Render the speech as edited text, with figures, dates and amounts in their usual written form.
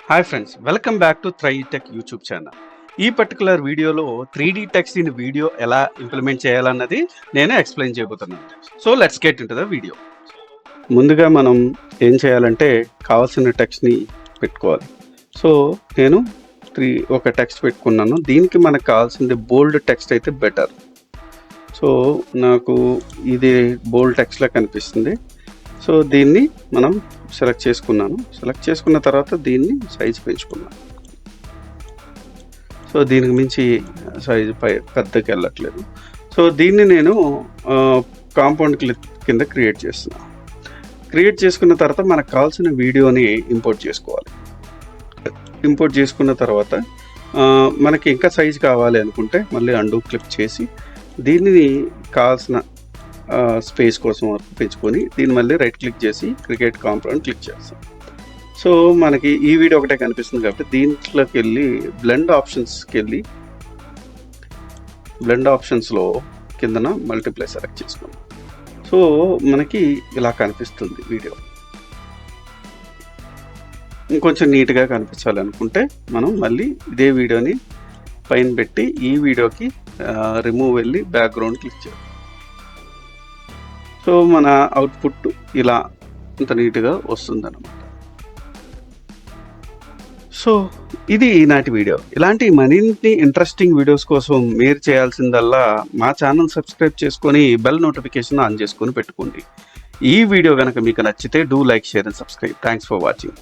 Hi friends, welcome back to Tri Tech YouTube channel. ఈ particular వీడియోలో 3D text in video ఎలా implement చేయాలన్నది నేను ఎక్స్ప్లెయిన్ చేయబోతున్నాను. So let's get into the video. ముందుగా మనం ఏం చేయాలంటే కావాల్సిన టెక్స్ట్ని పెట్టుకోవాలి. సో నేను ఒక టెక్స్ట్ పెట్టుకున్నాను. దీనికి మనకు కావాల్సింది బోల్డ్ టెక్స్ట్ అయితే బెటర్. సో నాకు ఇది బోల్డ్ టెక్స్ట్లా కనిపిస్తుంది. సో దీన్ని మనం సెలెక్ట్ చేసుకున్న తర్వాత దీన్ని సైజ్ పెంచుకున్నాను. సో దీనికి మించి సైజు పెద్దకి వెళ్ళట్లేదు. సో దీన్ని నేను కాంపౌండ్ క్లిప్ కింద క్రియేట్ చేసుకున్న తర్వాత మనకు కావాల్సిన వీడియోని ఇంపోర్ట్ చేసుకోవాలి. ఇంపోర్ట్ చేసుకున్న తర్వాత మనకి ఇంకా సైజ్ కావాలి అనుకుంటే మళ్ళీ అండూ క్లిక్ చేసి దీనిని కావాల్సిన స్పేస్ కోసం పెంచుకొని దీన్ని మళ్ళీ రైట్ క్లిక్ చేసి క్రియేట్ కాంపౌండ్ క్లిక్ చేస్తాం. సో మనకి ఈ వీడియో ఒకటే కనిపిస్తుంది కాబట్టి దీంట్లోకి వెళ్ళి బ్లెండ్ ఆప్షన్స్లో కిందన మల్టిప్లై సెలెక్ట్ చేసుకున్నాం. సో మనకి ఇలా కనిపిస్తుంది వీడియో. ఇంకొంచెం నీట్గా కనిపించాలనుకుంటే మనం మళ్ళీ ఇదే వీడియోని పైన పెట్టి ఈ వీడియోకి రిమూవ్ వెళ్ళి బ్యాక్గ్రౌండ్ క్లిక్ చేయాలి. సో మన అవుట్పుట్ ఇలా ఇంత నీట్గా వస్తుందన్నమాట. సో ఇది ఈనాటి వీడియో. ఇలాంటి మరిన్ని ఇంట్రెస్టింగ్ వీడియోస్ కోసం మీరు చేయాల్సిందల్లా మా ఛానల్ సబ్స్క్రైబ్ చేసుకొని బెల్ నోటిఫికేషన్ ఆన్ చేసుకొని పెట్టుకోండి. ఈ వీడియో కనుక మీకు నచ్చితే do like, share and subscribe. Thanks for watching.